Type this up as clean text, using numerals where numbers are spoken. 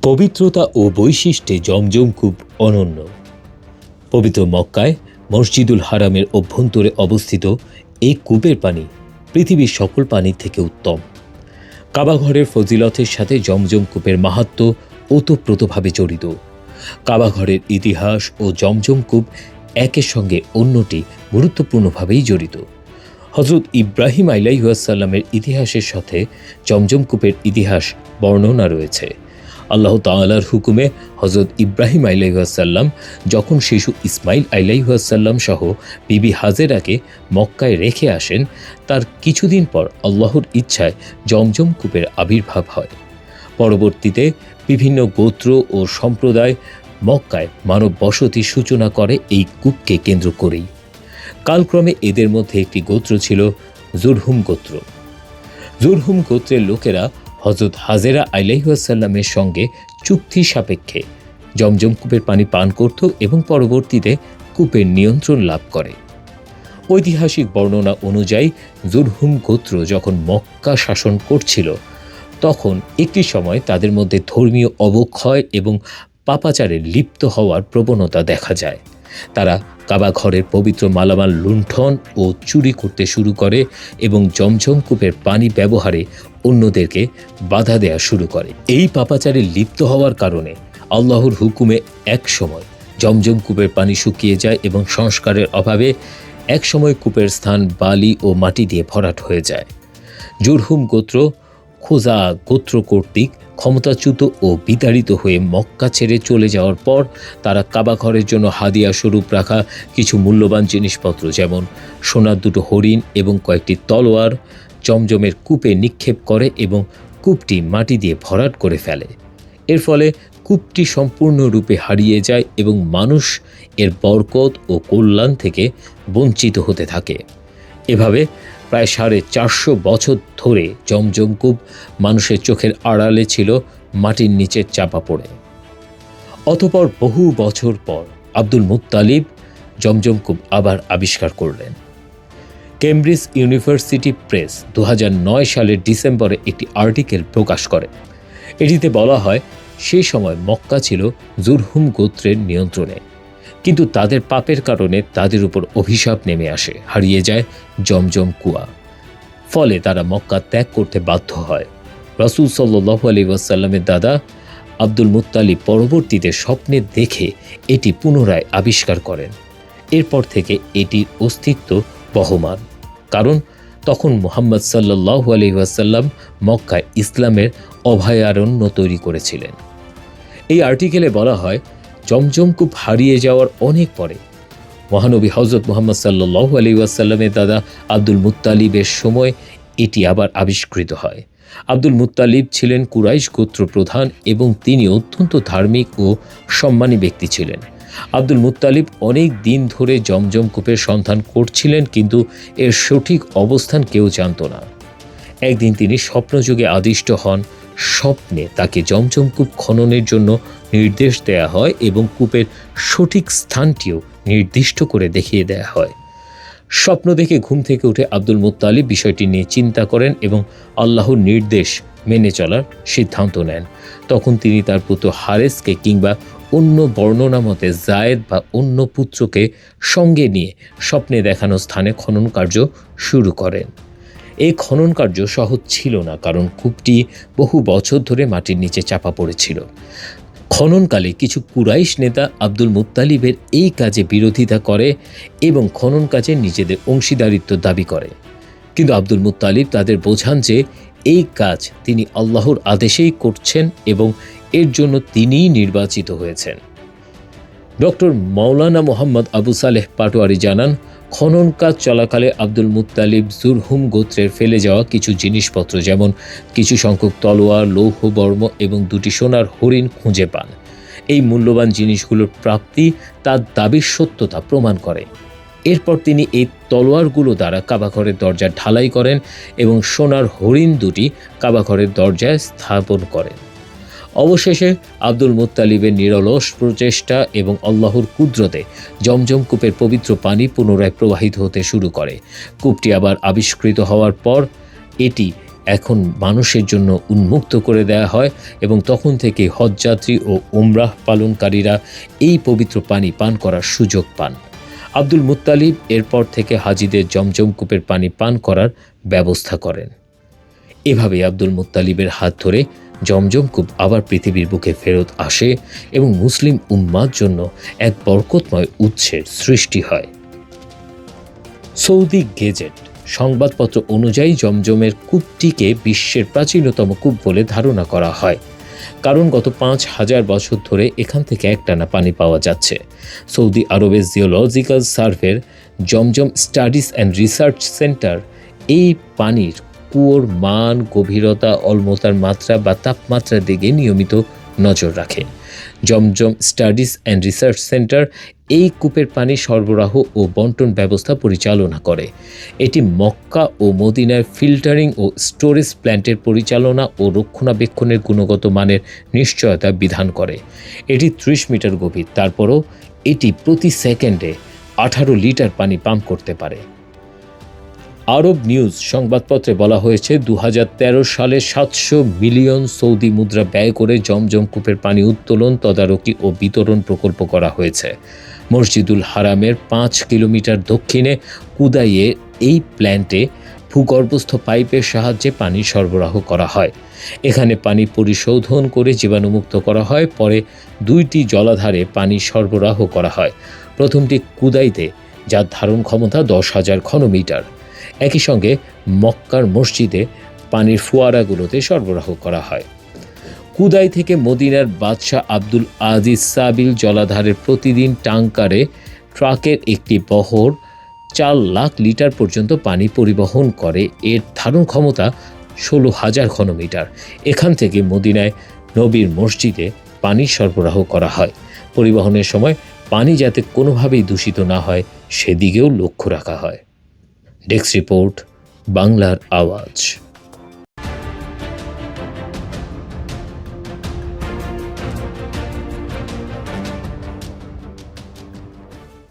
পবিত্রতা ও বৈশিষ্ট্যে জমজম কূপ অনন্য। পবিত্র মক্কায় মসজিদুল হারামের অভ্যন্তরে অবস্থিত এই কূপের পানি পৃথিবীর সকল পানির থেকে উত্তম। কাবাঘরের ফজিলতের সাথে জমজম কূপের মাহাত্ম্য ওতপ্রোতভাবে জড়িত। কাবাঘরের ইতিহাস ও জমজম কূপ একের সঙ্গে অন্যটি গুরুত্বপূর্ণভাবেই জড়িত। হজরত ইব্রাহিম আলাইহিসসালামের ইতিহাসের সাথে জমজম কূপের ইতিহাস বর্ণনা রয়েছে। আল্লাহ তাআলার হুকুমে হজরত ইব্রাহিম আলাইহিসসালাম যখন শিশু ইসমাইল আলাইহিসসালাম সহ বিবি হাজেরাকে মক্কায় রেখে আসেন, তার কিছুদিন পর আল্লাহর ইচ্ছায় জমজম কূপের আবির্ভাব হয়। পরবর্তীতে বিভিন্ন গোত্র ও সম্প্রদায় মক্কায় মানব বসতির সূচনা করে এই কূপকে কেন্দ্র করেই। কালক্রমে এদের মধ্যে একটি গোত্র ছিল জুরহুম গোত্র। জুরহুম গোত্রের লোকেরা হজরত হাজেরা আলাইহিসসালামের সঙ্গে চুক্তি সাপেক্ষে জমজম কূপের পানি পান করত এবং পরবর্তীতে কূপের নিয়ন্ত্রণ লাভ করে। ঐতিহাসিক বর্ণনা অনুযায়ী জুরহুম গোত্র যখন মক্কা শাসন করছিল, তখন একটি সময় তাদের মধ্যে ধর্মীয় অবক্ষয় এবং পাপাচারে লিপ্ত হওয়ার প্রবণতা দেখা যায়। তারা কাবা ঘরের পবিত্র মালামাল লুণ্ঠন ও চুরি করতে শুরু করে এবং জমজম কূপের পানি ব্যবহারে অন্যদেরকে বাধা দেওয়া শুরু করে। এই পাপাচারে লিপ্ত হওয়ার কারণে আল্লাহর হুকুমে এক সময় জমজম কূপের পানি শুকিয়ে যায় এবং সংস্কারের অভাবে একসময় কূপের স্থান বালি ও মাটি দিয়ে ভরাট হয়ে যায়। জুরহুম গোত্র খোজা গোত্র কর্তৃক ক্ষমতাচ্যুত ও বিতাড়িত হয়ে মক্কা ছেড়ে চলে যাওয়ার পর তারা কাবা ঘরের জন্য হাদিয়া স্বরূপ রাখা কিছু মূল্যবান জিনিসপত্র যেমন সোনার দুটো হরিণ এবং কয়েকটি তলোয়ার জমজমের কূপে নিক্ষেপ করে এবং কূপটি মাটি দিয়ে ভরাট করে ফেলে। এর ফলে কূপটি সম্পূর্ণরূপে হারিয়ে যায় এবং মানুষ এর বরকত ও কল্যাণ থেকে বঞ্চিত হতে থাকে। এভাবে প্রায় 450 বছর ধরে জমজম কূপ মানুষের চোখের আড়ালে ছিল, মাটির নিচে চাপা পড়ে। অতঃপর বহু বছর পর আব্দুল মুত্তালিব জমজম কূপ আবার আবিষ্কার করলেন। কেমব্রিজ ইউনিভার্সিটি প্রেস 2009 সালের ডিসেম্বরে একটি আর্টিকেল প্রকাশ করে। এটিতে বলা হয়, সেই সময় মক্কা ছিল জুরহুম গোত্রের নিয়ন্ত্রণে, কিন্তু তাদের পাপের কারণে তাদের উপর অভিশাপ নেমে আসে, হারিয়ে যায় জমজম কুয়া। ফলে তারা মক্কা ত্যাগ করতে বাধ্য হয়। রাসূল সাল্লাল্লাহু আলাইহি ওয়াসাল্লামের দাদা আব্দুল মুত্তালিব পরবর্তীতে স্বপ্নে দেখে এটি পুনরায় আবিষ্কার করেন। এরপর থেকে এটির অস্তিত্ব বহমান, কারণ তখন মুহাম্মদ সাল্লাল্লাহু আলাইহি ওয়াসাল্লাম মক্কায় ইসলামের অভয়ারণ্য তৈরি করেছিলেন। এই আর্টিকেলে বলা হয়, জমজম কূপ হারিয়ে যাওয়ার অনেক পরে মহানবী হযরত মুহাম্মদ সাল্লাল্লাহু আলাইহি ওয়াসাল্লামের দাদা আব্দুল মুত্তালিবের সময় এটি আবার আবিষ্কৃত হয়। আব্দুল মুত্তালিব ছিলেন কুরাইশ গোত্র প্রধান এবং তিনি অত্যন্ত ধার্মিক ও সম্মানী ব্যক্তি ছিলেন। আব্দুল মুত্তালিব অনেক দিন ধরে জমজম কূপের সন্ধান করছিলেন, কিন্তু এর সঠিক অবস্থান কেউ জানত না। একদিন তিনি স্বপ্নযোগে আদিষ্ট হন। স্বপ্নে তাকে জমজম কূপ খননের জন্য নির্দেশ দেয়া হয় এবং কূপের সঠিক স্থানটিও নির্দিষ্ট করে দেখিয়ে দেয়া হয়। স্বপ্ন দেখে ঘুম থেকে উঠে আব্দুল মুত্তালিব বিষয়টি নিয়ে চিন্তা করেন এবং আল্লাহর নির্দেশ মেনে চলার সিদ্ধান্ত নেন। তখন তিনি তার পুত্র হারেসকে কিংবা অন্য বর্ণনা মতে জায়েদ বা অন্য পুত্রকে সঙ্গে নিয়ে স্বপ্নে দেখানো স্থানে খনন কার্য শুরু করেন। এই খনন কার্য সহজ ছিল না, কারণ কূপটি বহু বছর ধরে মাটির নিচে চাপা পড়েছিল। খননকালে কিছু কুরাইশ নেতা আব্দুল মুত্তালিবের এই কাজে বিরোধিতা করে এবং খনন কাজে নিজেদের অংশীদারিত্ব দাবি করে, কিন্তু আব্দুল মুত্তালিব তাদের বোঝান যে এই কাজ তিনি আল্লাহর আদেশেই করছেন এবং এর জন্য তিনিই নির্বাচিত হয়েছেন। ডক্টর মাওলানা মোহাম্মদ আবু সালেহ পাটোয়ারি জানান, খনন কাজ চলাকালে আব্দুল মুত্তালিব জুরহুম গোত্রের ফেলে যাওয়া কিছু জিনিসপত্র যেমন কিছু সংখ্যক তলোয়ার, লৌহ বর্ম এবং 2টি সোনার হরিণ খুঁজে পান। এই মূল্যবান জিনিসগুলোর প্রাপ্তি তার দাবির সত্যতা প্রমাণ করে। এরপর তিনি এই তলোয়ারগুলো দ্বারা কাবাঘরের দরজা ঢালাই করেন এবং সোনার হরিণ 2টি কাবাঘরের দরজায় স্থাপন করেন। অবশেষে আব্দুল মুত্তালিবের নিরলস প্রচেষ্টা এবং আল্লাহর কুদরতে জমজম কূপের পবিত্র পানি পুনরায় প্রবাহিত হতে শুরু করে। কূপটি আবার আবিষ্কৃত হওয়ার পর এটি এখন মানুষের জন্য উন্মুক্ত করে দেওয়া হয় এবং তখন থেকে হজযাত্রী ও উমরাহ পালনকারীরা এই পবিত্র পানি পান করার সুযোগ পান। আব্দুল মুত্তালিব এরপর থেকে হাজিদের জমজম কূপের পানি পান করার ব্যবস্থা করেন। এভাবে আব্দুল মুত্তালিবের হাত ধরে জমজম কূপ আবার পৃথিবীর বুকে ফেরত আসে এবং মুসলিম উম্মার জন্য এক বরকতময় উৎসের সৃষ্টি হয়। সৌদি গেজেট সংবাদপত্র অনুযায়ী জমজমের কূপটিকে বিশ্বের প্রাচীনতম কূপ বলে ধারণা করা হয়, কারণ গত ৫,০০০ বছর ধরে এখান থেকে একটানা পানি পাওয়া যাচ্ছে। সৌদি আরবের জিওলজিক্যাল সার্ভের Zamzam studies and research centre এই পানির কুয়োর মান, গভীরতা, অলমতার মাত্রা বা তাপমাত্রার দিকে নিয়মিত নজর রাখে। জমজম স্টাডিজ অ্যান্ড রিসার্চ সেন্টার এই কূপের পানি সরবরাহ ও বন্টন ব্যবস্থা পরিচালনা করে। এটি মক্কা ও মদিনায় ফিল্টারিং ও স্টোরেজ প্ল্যান্টের পরিচালনা ও রক্ষণাবেক্ষণের গুণগত মানের নিশ্চয়তা বিধান করে। এটি ৩০ মিটার গভীর, তারপরও এটি প্রতি সেকেন্ডে ১৮ লিটার পানি পাম্প করতে পারে। আরব নিউজ সংবাদপত্রে বলা হয়েছে ২০১৩ সালে ৭০০ মিলিয়ন সৌদি মুদ্রা ব্যয় করে জমজম কূপের পানি উত্তোলন, তদারকি ও বিতরণ প্রকল্প করা হয়েছে। মসজিদুল হারামের ৫ কিলোমিটার দক্ষিণে কুদাইয়ে এই প্ল্যান্টে ভূগর্ভস্থ পাইপের সাহায্যে পানি সরবরাহ করা হয়। এখানে পানি পরিশোধন করে জীবাণুমুক্ত করা হয়, পরে ২টি জলাধারে পানি সরবরাহ করা হয়। প্রথমটি কুদাইতে, যার ধারণ ক্ষমতা ১০,০০০ ঘনমিটার। একই সঙ্গে মক্কার মসজিদে পানির ফোয়ারাগুলোতে সরবরাহ করা হয়। কুদাই থেকে মদিনার বাদশাহ আব্দুল আজিজ সাবিল জলাধারের প্রতিদিন ট্যাঙ্কারে ট্রাকের একটি বহর ৪ লাখ লিটার পর্যন্ত পানি পরিবহন করে। এর ধারণ ক্ষমতা ১৬,০০০ ঘনমিটার। এখান থেকে মদিনায় নবীর মসজিদে পানি সরবরাহ করা হয়। পরিবহনের সময় পানি যাতে কোনোভাবেই দূষিত না হয় সেদিকেও লক্ষ্য রাখা হয়। ডেস্ক রিপোর্ট, বাংলার আওয়াজ।